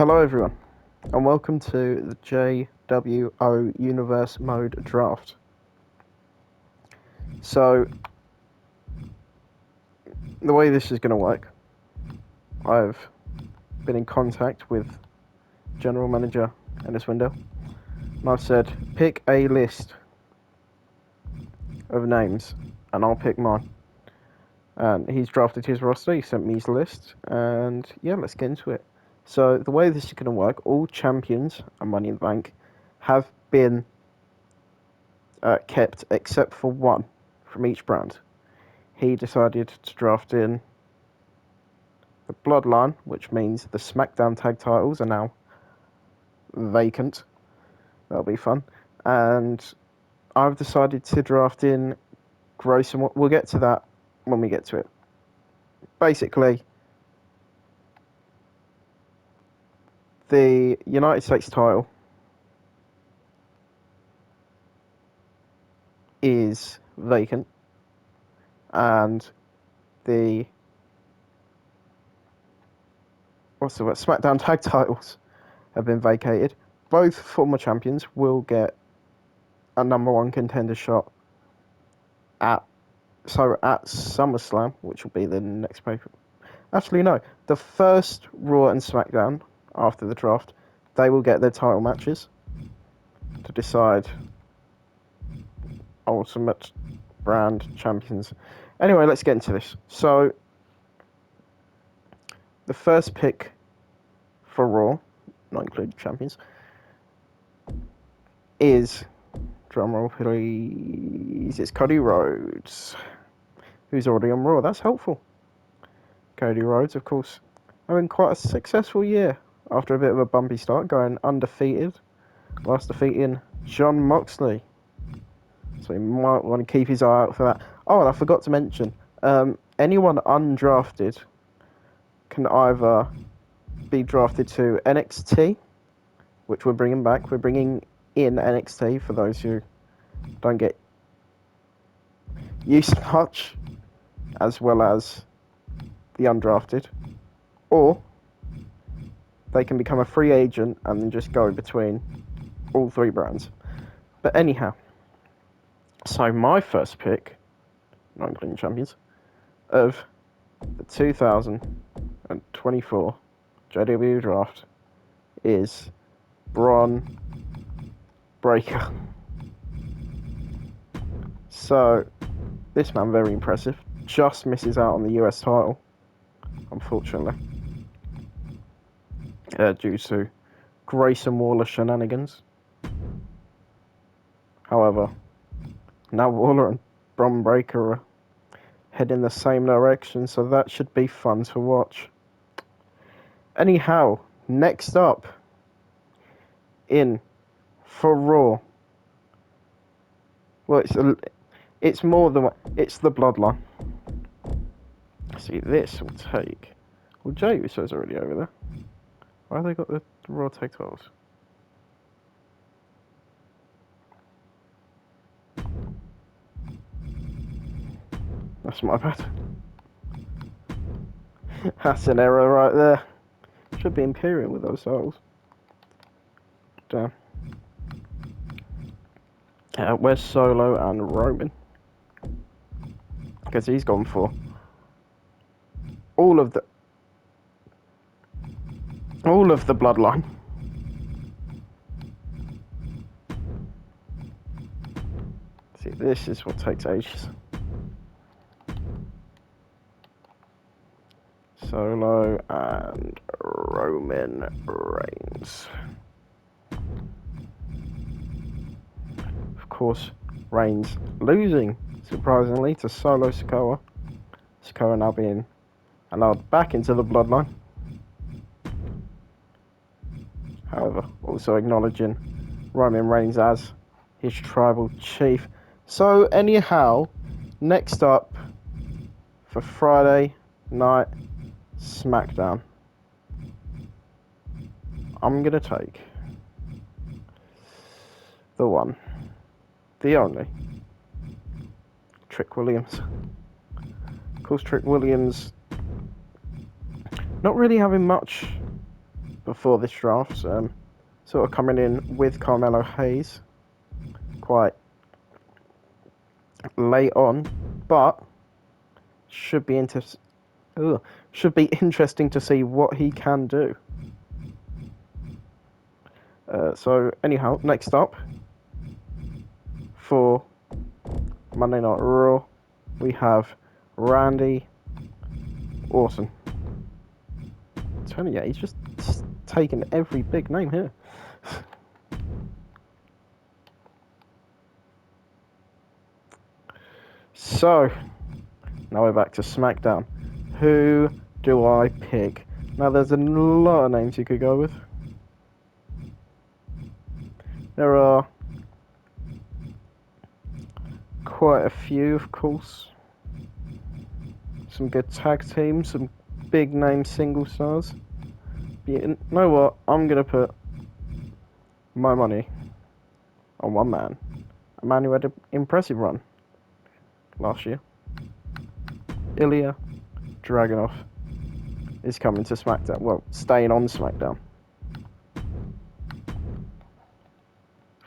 Hello, everyone, and welcome to the JWO Universe Mode Draft. So, the way this is going to work, I've been in contact with General Manager Ennis Window, and I've said, pick a list of names, and I'll pick mine. And he's drafted his roster, he sent me his list, and yeah, let's get into it. So, the way this is going to work, all champions and Money in the Bank have been kept except for one from each brand. He decided to draft in the Bloodline, which means the SmackDown tag titles are now vacant. That'll be fun. And I've decided to draft in Grayson. We'll get to that when we get to it. Basically, the United States title is vacant, and the SmackDown tag titles have been vacated. Both former champions will get a number one contender shot at SummerSlam, which will be the next paper. Actually, no. The first Raw and SmackDown after the draft, they will get their title matches to decide Ultimate Brand champions. Anyway, let's get into this. So, the first pick for Raw, not including champions, is, drumroll please, it's Cody Rhodes, who's already on Raw. That's helpful. Cody Rhodes, of course, having quite a successful year after a bit of a bumpy start, going undefeated, whilst defeating Jon Moxley. So he might want to keep his eye out for that. Oh, and I forgot to mention, anyone undrafted can either be drafted to NXT, which we're bringing back. We're bringing in NXT for those who don't get used much, as well as the undrafted, or they can become a free agent and then just go between all three brands. But anyhow, so my first pick, not including champions, of the 2024 JWO draft is Braun Breaker. So, this man, very impressive, just misses out on the US title, unfortunately, due to Grayson Waller shenanigans. However, now Waller and Braun Breaker are heading in the same direction, so that should be fun to watch. Anyhow, next up in for Raw. Well, it's more than it's the Bloodline. See, this will take. Well, Jey Uso's already over there. Why have they got the Raw tag titles? That's my bad. That's an error right there. Should be Imperium with those titles. Damn. Where's Solo and Roman? Because he's gone for all of the Bloodline. See, this is what takes ages. Solo and Roman Reigns. Of course, Reigns losing, surprisingly, to Solo Sikoa. Sikoa now being allowed back into the Bloodline. However, also acknowledging Roman Reigns as his tribal chief. So, anyhow, next up for Friday Night SmackDown, I'm going to take the one, the only, Trick Williams. Of course, Trick Williams not really having much before this draft. Sort of coming in with Carmelo Hayes quite late on, but should be interesting to see what he can do. So anyhow, next up for Monday Night Raw, we have Randy Orton. I'm telling you, he's just taken every big name here. So, now we're back to SmackDown. Who do I pick? Now, there's a lot of names you could go with. There are quite a few, of course. Some good tag teams, some big name single stars. But you know what? I'm going to put my money on one man. A man who had an impressive run last year. Ilya Dragunov is coming to SmackDown. Well, staying on SmackDown.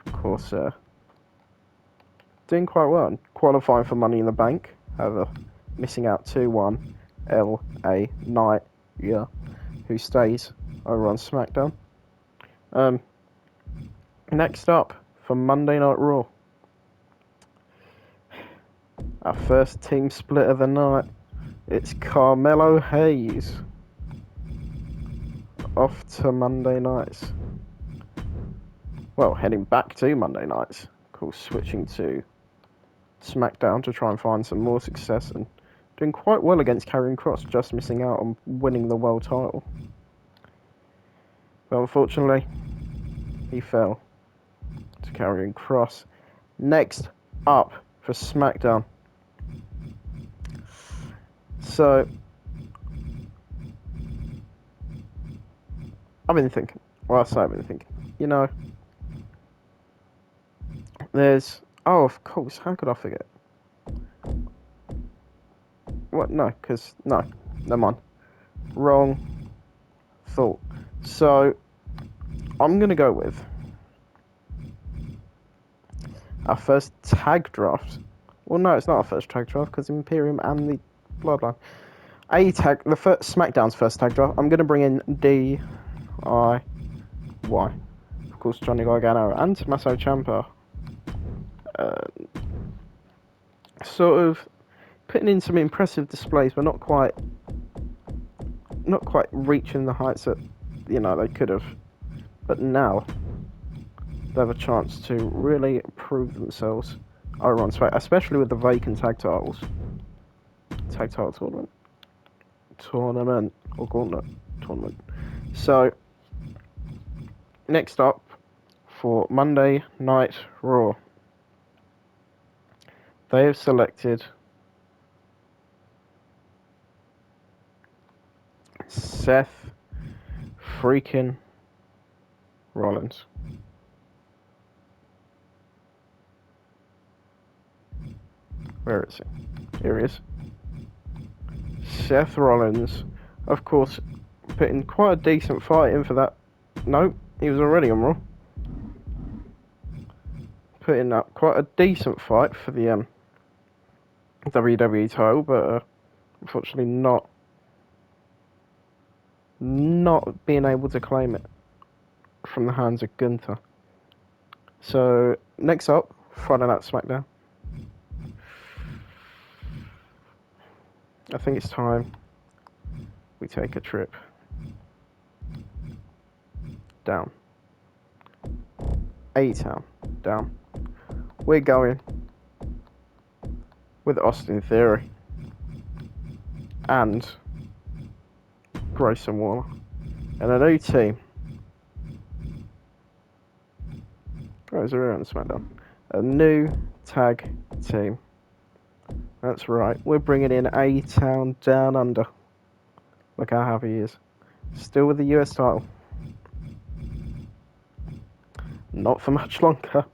Of course, doing quite well. Qualifying for Money in the Bank. However, missing out 2-1. L.A. Knight, yeah, who stays over on SmackDown. Next up for Monday Night Raw. Our first team split of the night. It's Carmelo Hayes off to Monday nights. Well, heading back to Monday nights. Of course, switching to SmackDown to try and find some more success and doing quite well against Karrion Kross, just missing out on winning the world title. But unfortunately, he fell to Karrion Kross. Next up for SmackDown. So, I've been thinking, you know, there's, oh, of course, how could I forget? What, no, never mind. Wrong thought. So, I'm going to go with our first tag draft. Well, no, it's not our first tag draft because Imperium and the Bloodline. The first SmackDown's first tag draft. I'm going to bring in DIY. Of course, Johnny Gargano and Tommaso Ciampa. Sort of putting in some impressive displays, but not quite reaching the heights that they could have. But now they have a chance to really prove themselves over on SmackDown, especially with the vacant tag titles. Tag title tournament or gauntlet tournament. So next up for Monday Night Raw, they have selected Seth freaking Rollins. Where is he? Here he is. Seth Rollins, of course, put in quite a decent fight in for that. No, he was already on Raw. Put in up quite a decent fight for the WWE title, but unfortunately not being able to claim it from the hands of Gunther. So next up, Friday Night SmackDown. I think it's time we take a trip down. A-Town down. We're going with Austin Theory and Grayson Waller and a new team. Oh, is there on SmackDown? A new tag team. That's right, we're bringing in A-Town Down Under. Look how happy he is. Still with the US title. Not for much longer.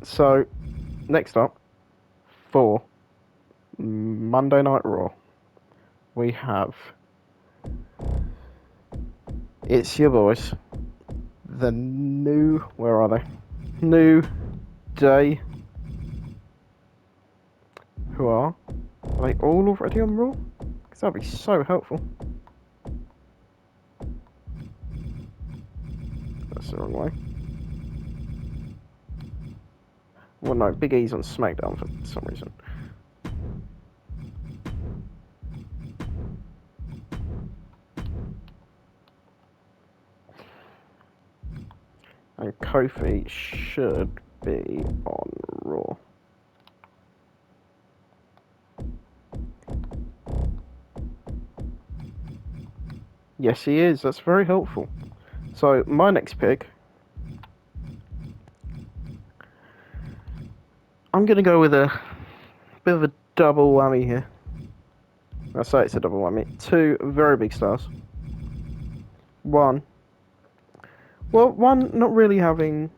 So, next up, for Monday Night Raw, we have It's your boys. The new... Where are they? New Day. Who are? Are they all already on Raw? Because that'd be so helpful. That's the wrong way. Well, no, Big E's on SmackDown for some reason. And Kofi should be on Raw. Yes, he is. That's very helpful. So, my next pick... I'm going to go with a bit of a double whammy here. I say it's a double whammy. Two very big stars. One not really having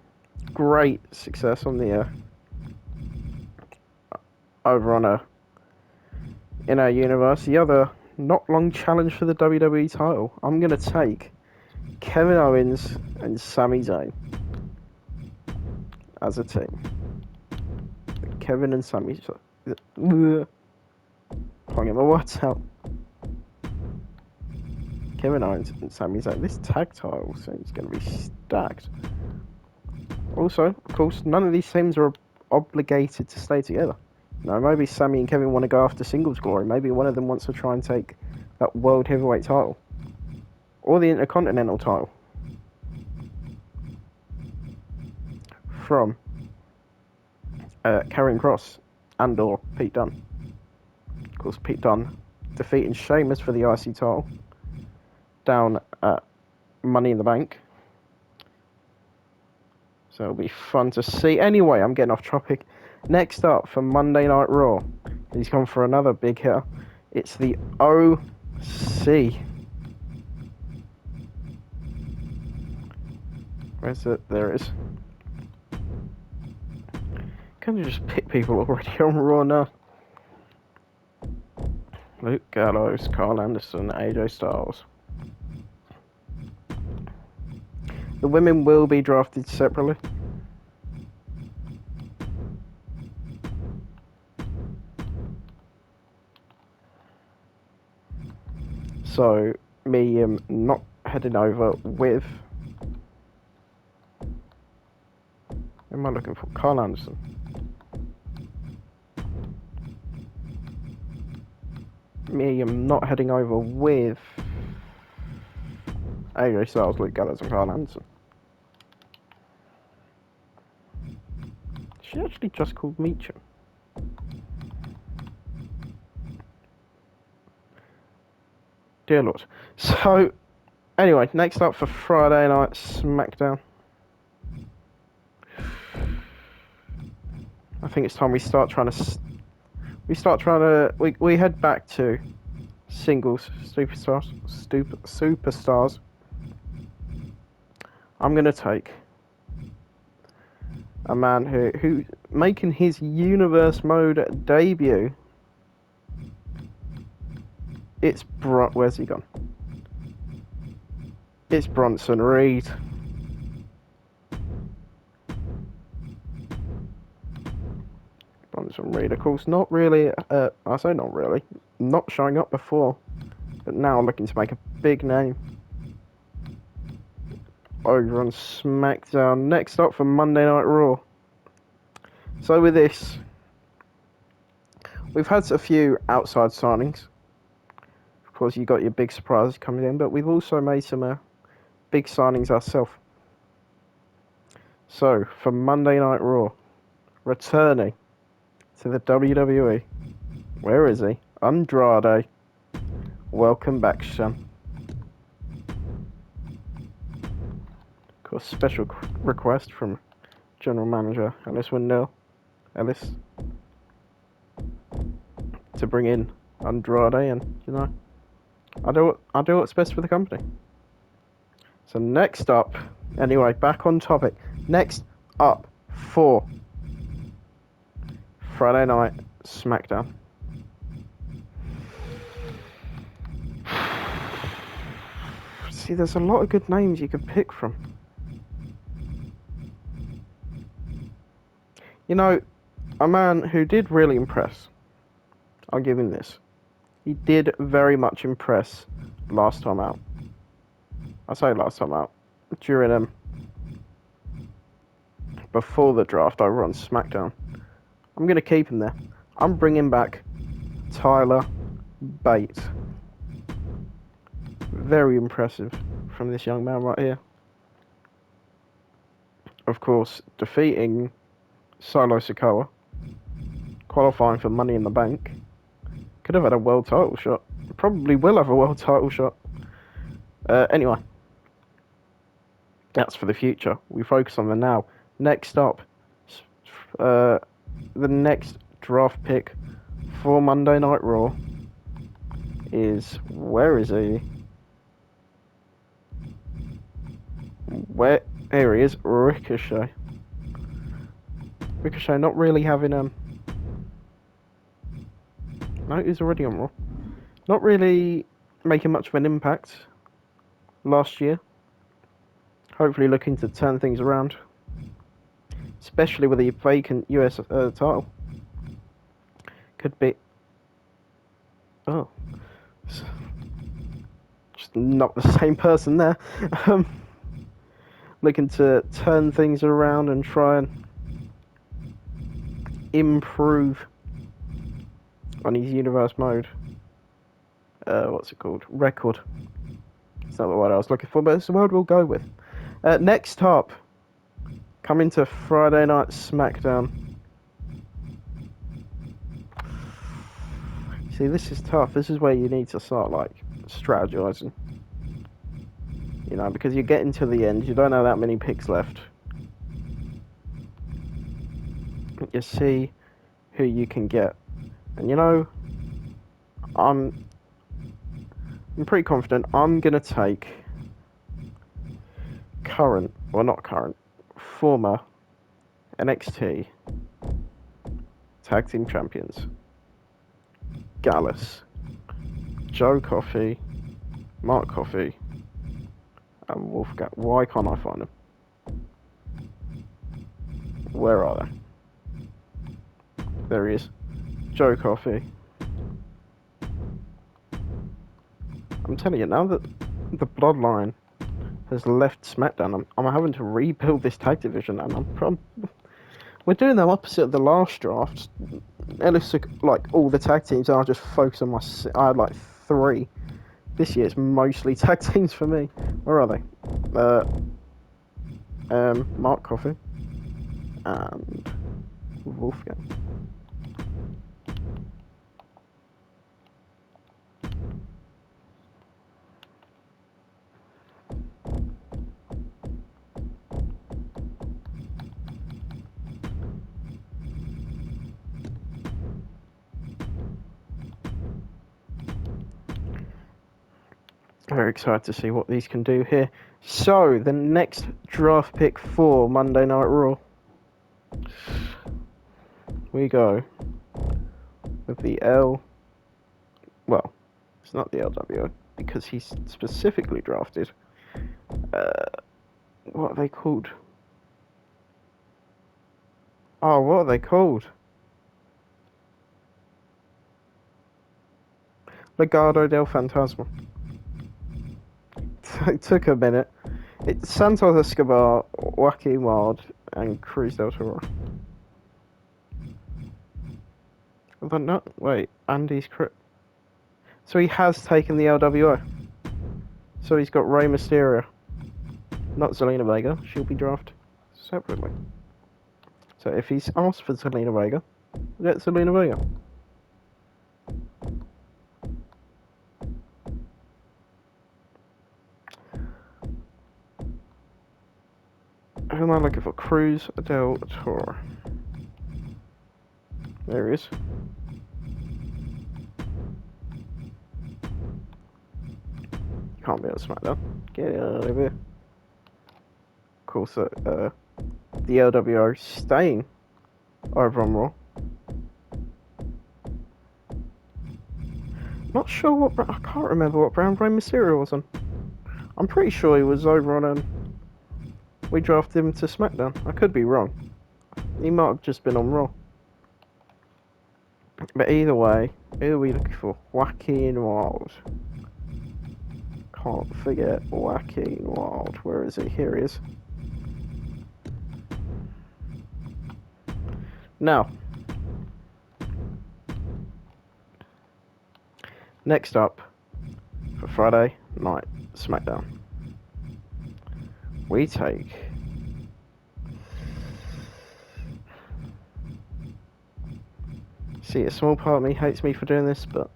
great success on the over on in our universe. The other not long challenge for the WWE title. I'm gonna take Kevin Owens and Sami Zayn as a team. Kevin and Sami. Can't get my words out. Kevin Owens and Sami Zayn. This tag title seems going to be stacked. Also, of course, none of these teams are obligated to stay together. You know, maybe Sami and Kevin want to go after singles glory. Maybe one of them wants to try and take that World Heavyweight title. Or the Intercontinental title. From Karrion Kross and or Pete Dunne. Of course, Pete Dunne defeating Sheamus for the IC title down at Money in the Bank. So it'll be fun to see. Anyway, I'm getting off topic. Next up for Monday Night Raw, he's come for another big hitter. It's the OC. Where's it? There it is. Can you just pick people already on Raw now? Luke Gallows, Carl Anderson, AJ Styles. The women will be drafted separately. So, me not heading over with... Who am I looking for? Carl Anderson. Me not heading over with AJ Styles, Luke Gallows and Carl Anderson. She actually just called Meacham. Dear Lord. So, anyway, next up for Friday Night SmackDown. I think it's time we start trying to... We head back to singles superstars. I'm going to take a man who making his universe mode debut. It's where's he gone? It's Bronson Reed. Bronson Reed, of course, not really. I say not really. Not showing up before, but now looking to make a big name over on SmackDown. Next up for Monday Night Raw. So with this, we've had a few outside signings. Of course, you got your big surprises coming in, but we've also made some big signings ourselves. So for Monday Night Raw, returning to the WWE, where is he? Andrade. Welcome back, son. Of course, special request from General Manager Ellis Wendell. Ellis. To bring in Andrade and, you know, I do what's best for the company. So next up, anyway, back on topic. Next up for Friday Night SmackDown. See, there's a lot of good names you could pick from. You know, a man who did really impress, I'll give him this. He did very much impress last time out. I say last time out. During before the draft over on SmackDown. I'm going to keep him there. I'm bringing back Tyler Bate. Very impressive from this young man right here. Of course, defeating Solo Sikoa, qualifying for Money in the Bank. Could have had a world title shot. Probably will have a world title shot. Anyway, that's for the future. We focus on the now. Next up, the next draft pick for Monday Night Raw is, where is he? Here he is, Ricochet. Ricochet not really having no, he's already on Raw. Not really making much of an impact last year. Hopefully looking to turn things around, especially with a vacant US title. Could be. Oh, just not the same person there. Looking to turn things around and try and improve on his universe mode. What's it called? Record. It's not the word I was looking for, but it's the word we'll go with. Next up, coming to Friday Night SmackDown. See, this is tough. This is where you need to start, like, strategizing. You know, because you're getting to the end. You don't have that many picks left. You see who you can get. And, you know, I'm pretty confident I'm going to take former NXT Tag Team Champions Gallus, Joe Coffey, Mark Coffey, and Wolfgang. Why can't I find them? Where are they? There he is. Joe Coffey. I'm telling you, now that the Bloodline has left SmackDown, I'm having to rebuild this tag division, and we're doing the opposite of the last draft. Ellis, like, all the tag teams, I'll just focus on I had like 3. This year it's mostly tag teams for me. Where are they? Mark Coffey and Wolfgang. Very excited to see what these can do here. So, the next draft pick for Monday Night Raw. We go with the well, it's not the LWO, because he's specifically drafted. What are they called? Oh, what are they called? Legado del Fantasma. It took a minute. It's Santos Escobar, Joaquin Wild, and Cruz del Toro. Wait, Andy's correct. So he has taken the LWO. So he's got Rey Mysterio. Not Zelina Vega. She'll be drafted separately. So if he's asked for Zelina Vega, get Zelina Vega. Who am I looking for? Cruz del Toro. There he is. Can't be on SmackDown. Get out of here. Of course, the LWO staying over on Raw. Not sure what I can't remember what brand Rey Mysterio was on. I'm pretty sure he was over on. We drafted him to SmackDown. I could be wrong. He might have just been on Raw. But either way, who are we looking for? Joaquin Wild. Can't forget Joaquin Wild. Where is he? Here he is. Now, next up for Friday Night SmackDown, we take see, a small part of me hates me for doing this, but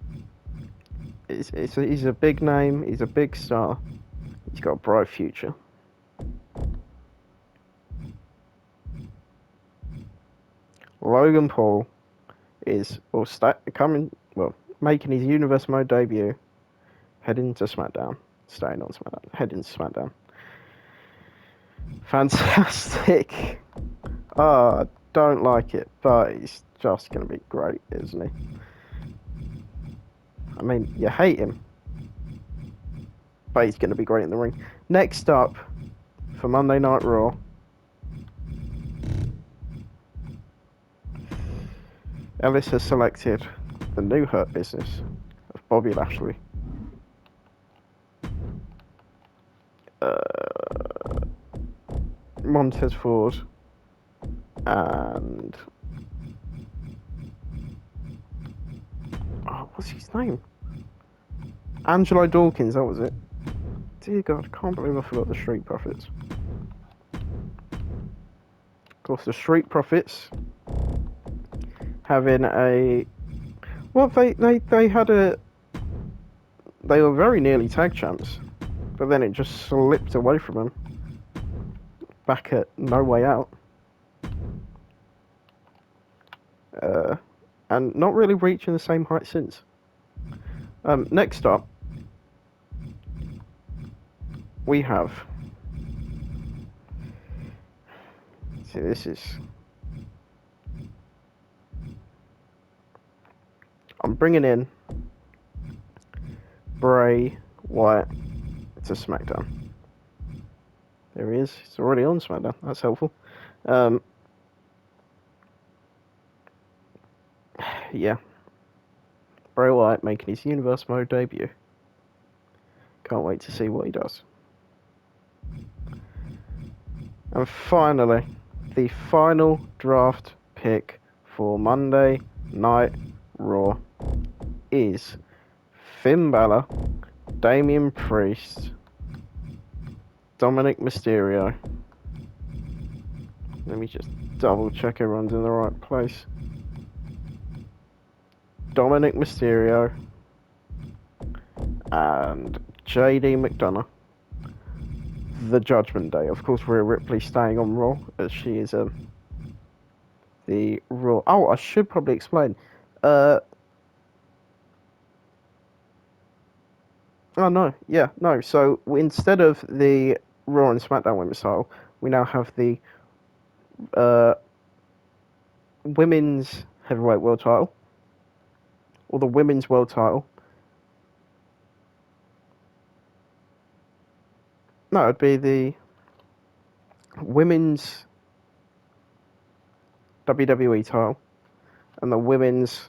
he's a big name, he's a big star, he's got a bright future. Logan Paul is making his Universe Mode debut, heading to SmackDown, staying on SmackDown, heading to SmackDown. Fantastic. Don't like it, but he's just going to be great, isn't he? I mean, you hate him, but he's going to be great in the ring. Next up, for Monday Night Raw, Ellis has selected the new Hurt Business of Bobby Lashley. Montez Ford and what's his name? Angelo Dawkins, that was it. Dear God, I can't believe I forgot the Street Profits. Of course, the Street Profits having they were very nearly tag champs, but then it just slipped away from them. Back at No Way Out. And not really reaching the same height since. Next up, we have. See, this is. I'm bringing in Bray Wyatt to SmackDown. There he is. He's already on SmackDown. That's helpful. Yeah. Bray Wyatt making his Universe Mode debut. Can't wait to see what he does. And finally, the final draft pick for Monday Night Raw is Finn Balor, Damian Priest, Dominic Mysterio. Let me just double check everyone's in the right place. Dominic Mysterio and JD McDonough. The Judgment Day. Of course, Rhea Ripley staying on Raw as she is the Raw. Oh, I should probably explain. Oh no, yeah, no. So instead of the Raw and SmackDown Women's title, we now have the Women's Heavyweight World title, or the Women's World title. No, it'd be the Women's WWE title and the Women's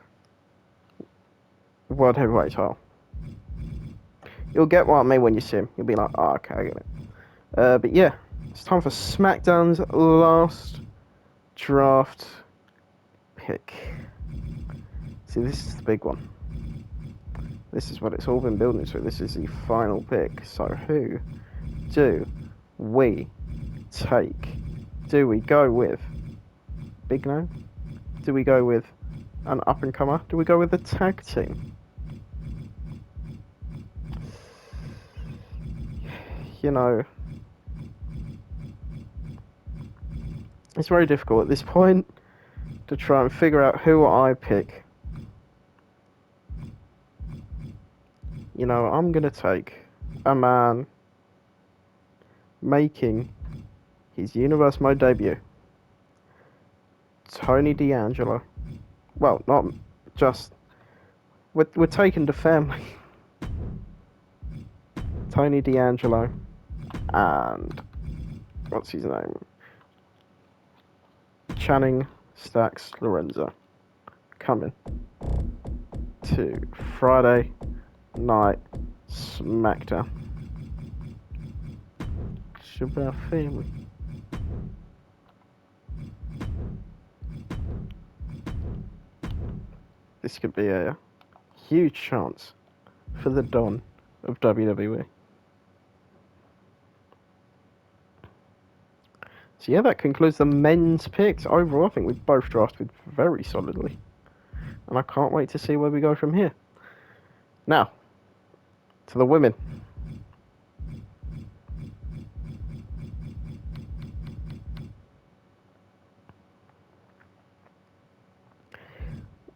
World Heavyweight title. You'll get what I mean when you see him. You'll be like, oh, okay, I get it. But yeah, it's time for SmackDown's last draft pick. See, this is the big one. This is what it's all been building to. This is the final pick. So who do we take? Do we go with big name? Do we go with an up-and-comer? Do we go with a tag team? You know, it's very difficult at this point to try and figure out who I pick. You know, I'm going to take a man making his Universe Mode debut. Tony D'Angelo. Well, not just... We're taking the family. Tony D'Angelo and what's his name? Channing Stacks Lorenzo coming to Friday Night SmackDown. It's about family. This could be a huge chance for the Don of WWE. So yeah, that concludes the men's picks. Overall, I think we've both drafted very solidly. And I can't wait to see where we go from here. Now, to the women.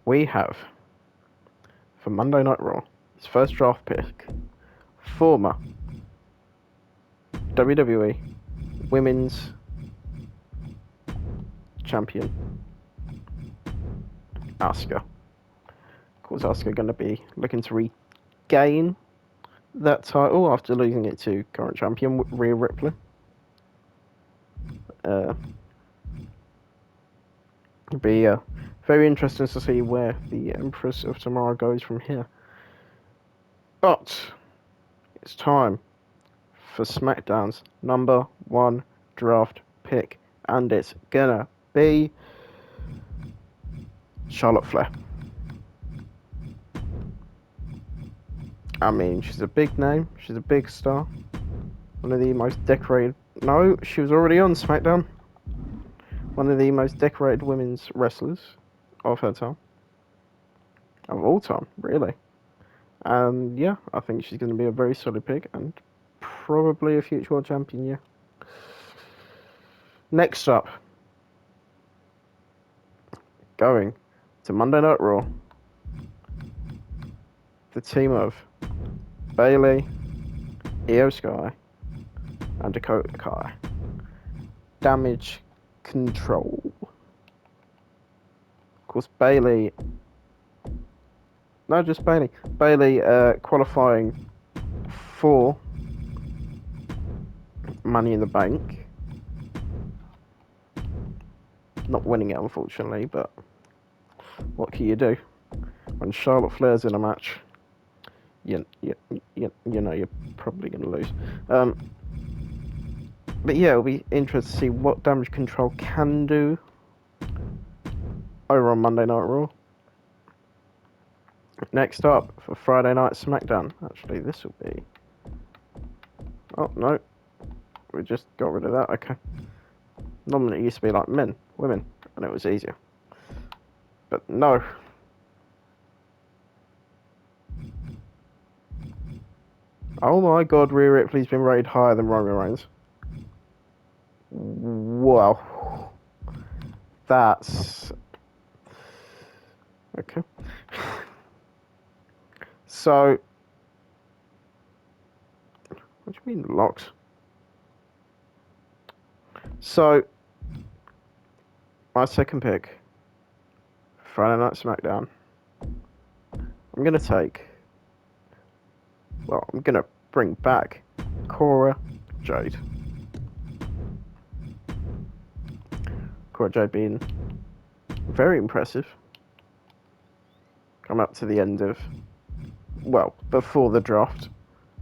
We have, for Monday Night Raw, his first draft pick, former WWE Women's Champion, Asuka. Of course, Asuka going to be looking to regain that title after losing it to current champion Rhea Ripley. It'll be very interesting to see where the Empress of Tomorrow goes from here. But it's time for SmackDown's number one draft pick, and it's gonna be Charlotte Flair. I mean, she's a big name, she's a big star, one of the most decorated. No, she was already on SmackDown. One of the most decorated women's wrestlers of her time, of all time, really. And yeah, I think she's going to be a very solid pick and probably a future world champion. Yeah. Next up, going to Monday Night Raw, the team of Bayley, Io Sky, and Dakota Kai. Damage Control. Of course, Bayley. No, just Bayley. Bayley qualifying for Money in the Bank. Not winning it, unfortunately, but what can you do? When Charlotte Flair's in a match, you know you're probably going to lose. But yeah, it'll be interesting to see what Damage Control can do over on Monday Night Raw. Next up for Friday Night SmackDown. Actually, this will be. Oh no, we just got rid of that. Okay. Normally it used to be like men, women, and it was easier. But no. Oh my God, Rhea Ripley's been rated higher than Roman Reigns. Wow. That's... Okay. So... What do you mean, locked? So... My second pick. Friday Night SmackDown. I'm going to take... Well, I'm going to bring back Cora Jade. Cora Jade being very impressive. Come up to the end of, well, before the draft,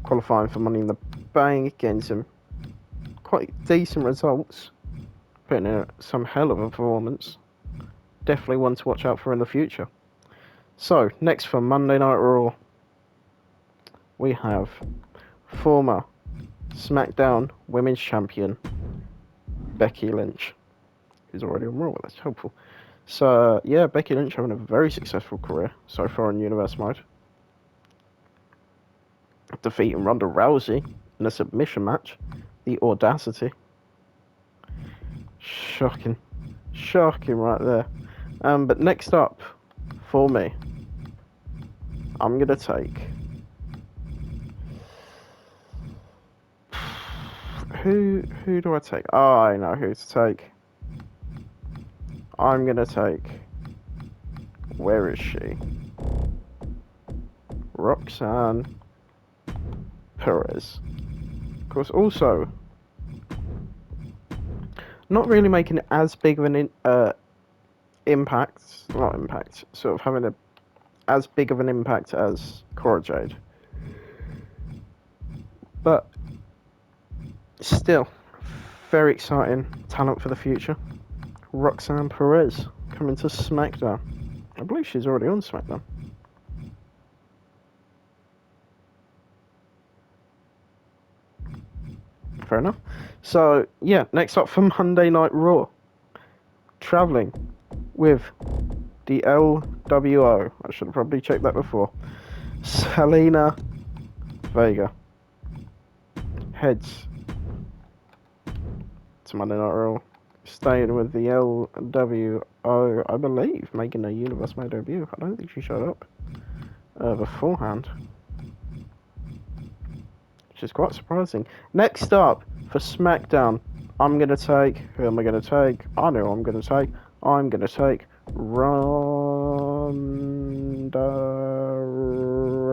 qualifying for Money in the Bank, getting some quite decent results, putting in some hell of a performance. Definitely one to watch out for in the future. So, next for Monday Night Raw, we have former SmackDown Women's Champion Becky Lynch, who's already on Raw. That's helpful. So, yeah, Becky Lynch having a very successful career so far in Universe Mode. Defeating Ronda Rousey in a submission match. The audacity. Shocking. Shocking right there. But next up, for me, I'm going to take... Who do I take? Oh, I know who to take. I'm going to take... Where is she? Roxanne Perez. Of course, also not really making as big of an impact, not impact, sort of having as big of an impact as Cora Jade. But still, very exciting talent for the future. Roxanne Perez coming to SmackDown. I believe she's already on SmackDown. Fair enough. So, yeah, next up for Monday Night Raw. Travelling with the LWO. I should have probably checked that before. Selena Vega heads to Monday Night Raw. Staying with the LWO, I believe, making a Universe May debut. I don't think she showed up beforehand, which is quite surprising. Next up for SmackDown, I'm going to take... Who am I going to take? I know who I'm going to take. I'm going to take Ronda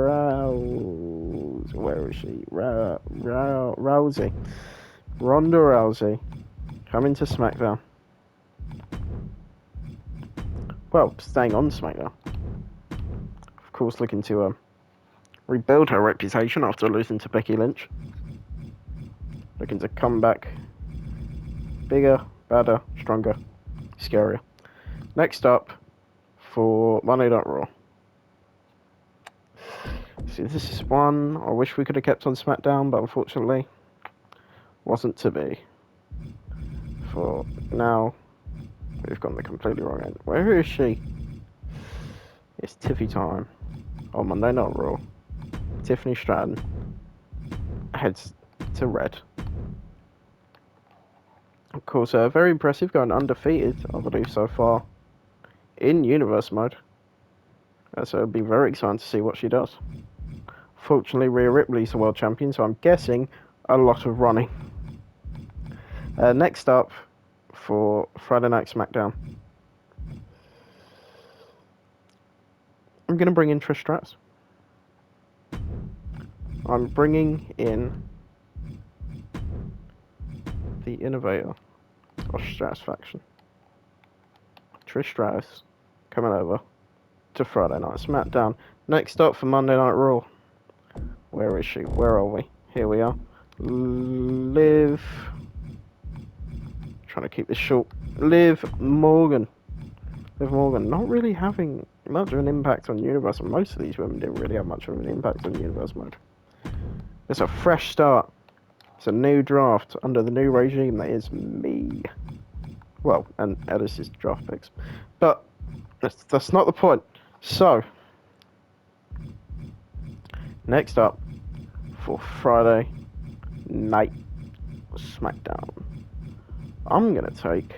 Rousey. Where is she? Rousey. Ronda Rousey coming to SmackDown. Well, staying on SmackDown. Of course, looking to rebuild her reputation after losing to Becky Lynch. Looking to come back bigger, badder, stronger, scarier. Next up for Monday Night Raw. See, this is one I wish we could have kept on SmackDown, but unfortunately wasn't to be. For now, we've gone the completely wrong end. Where is she? It's Tiffy time on Monday Night Raw. Tiffany Stratton heads to Red. Of course, very impressive, going undefeated, I believe, so far in Universe mode. So it'll be very exciting to see what she does. Fortunately, Rhea Ripley's the world champion, so I'm guessing a lot of running. Next up for Friday Night SmackDown, I'm going to bring in Trish Stratus. I'm bringing in the innovator of Stratus faction, Trish Stratus, coming over to Friday Night SmackDown. Next up for Monday Night Raw. Where is she? Where are we? Here we are. Liv. Trying to keep this short. Liv Morgan. Liv Morgan not really having much of an impact on Universe, and most of these women didn't really have much of an impact on Universe mode. It's a fresh start. It's a new draft under the new regime that is me. Well, and Ellis's draft picks. But that's not the point. So, next up for Friday Night SmackDown, I'm going to take...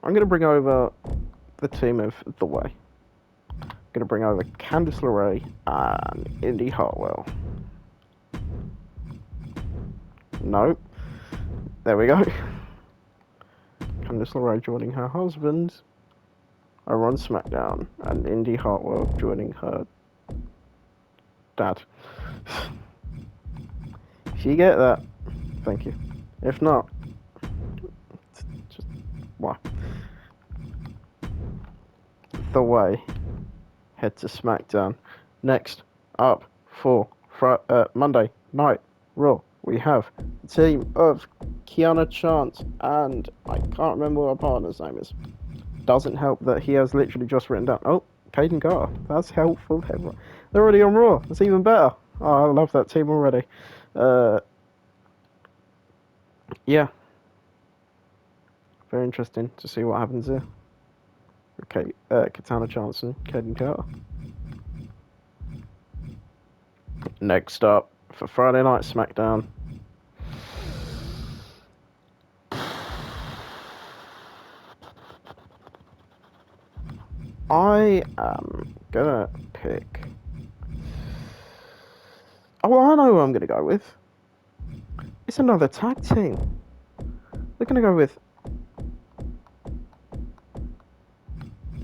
I'm going to bring over the team of The Way. I'm going to bring over Candice LeRae and Indy Hartwell. No. There we go. Candice LeRae joining her husband over on SmackDown, and Indy Hartwell joining her dad. If you get that, thank you. If not, just why? The Way head to SmackDown. Next up for Monday Night Raw, we have the team of Kiana Chance and I can't remember what our partner's name is. Doesn't help that he has literally just written down, oh, Caden Carter. That's helpful. They're already on Raw. That's even better. Oh, I love that team already. Yeah. Very interesting to see what happens here. Okay, Katana Chance and Caden Carter. Next up for Friday Night SmackDown, I am gonna pick... Oh, I know who I'm gonna go with. It's another tag team. We're gonna go with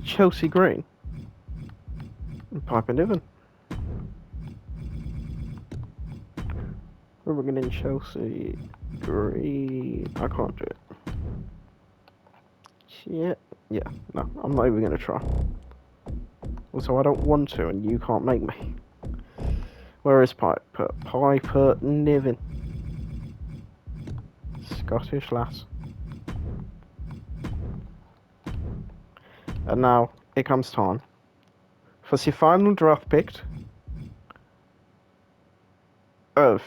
Chelsea Green and Piper Niven. Wigan in Chelsea. Green. I can't do it. Shit. Yeah, no, I'm not even gonna try. Also, I don't want to, and you can't make me. Where is Piper? Piper Niven. Scottish lass. And now, it comes time for the final draft pick of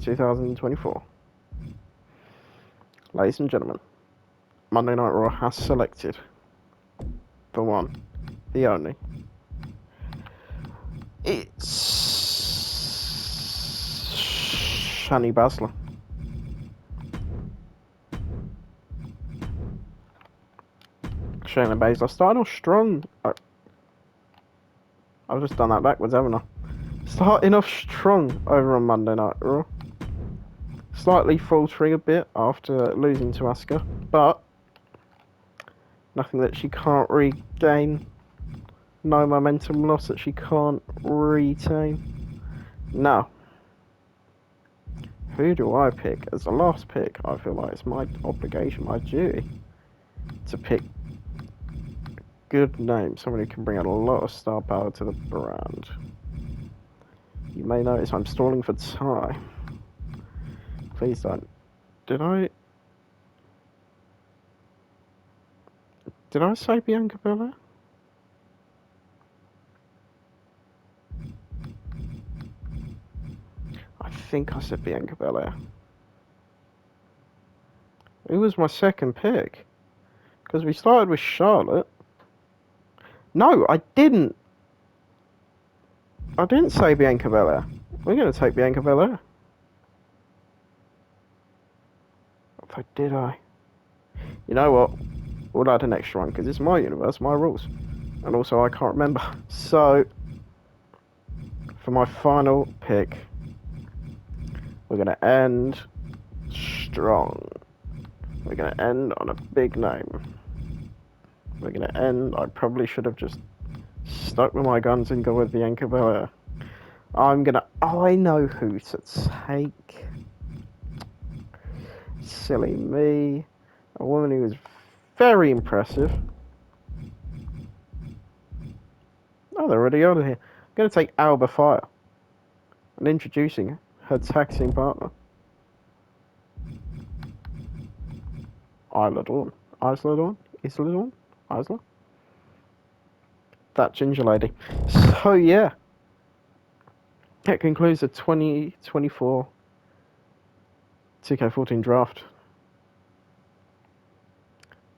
2024. Ladies and gentlemen, Monday Night Raw has selected the one, the only. It's Shani Baszler. Shayna Baszler starting off strong. I've just done that backwards, haven't I? Starting off strong over on Monday Night Raw. Slightly faltering a bit after losing to Asuka, but nothing that she can't regain. No momentum loss that she can't retain. Now, who do I pick as the last pick? I feel like it's my obligation, my duty, to pick good name, someone who can bring a lot of star power to the brand. You may notice I'm stalling for time. Please don't. Did I say Bianca Belair? I think I said Bianca Belair. Who was my second pick? Because we started with Charlotte. No, I didn't. I didn't say Bianca Belair. We're going to take Bianca Belair. If I did, I. You know what? We'll add an extra one because it's my universe, my rules. And also, I can't remember. So, for my final pick, we're going to end strong. We're going to end on a big name. We're going to end. I probably should have just stuck with my guns and go with Bianca Belair. I know who to take. Silly me. A woman who is very impressive. Oh, they're already out of here. I'm going to take Alba Fire. And introducing her tag team partner. Isla Dawn. That ginger lady. So, yeah. That concludes the 2024 2K14 draft.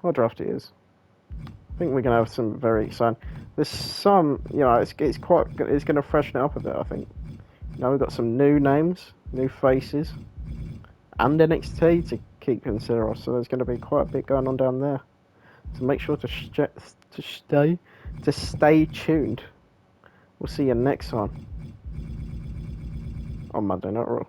What draft it is? I think we're going to have some very exciting. There's some, it's going to freshen it up a bit, I think. We've got some new names, new faces, and NXT to keep considering. So there's going to be quite a bit going on down there. So make sure to stay tuned. We'll see you next time on Monday Night Raw.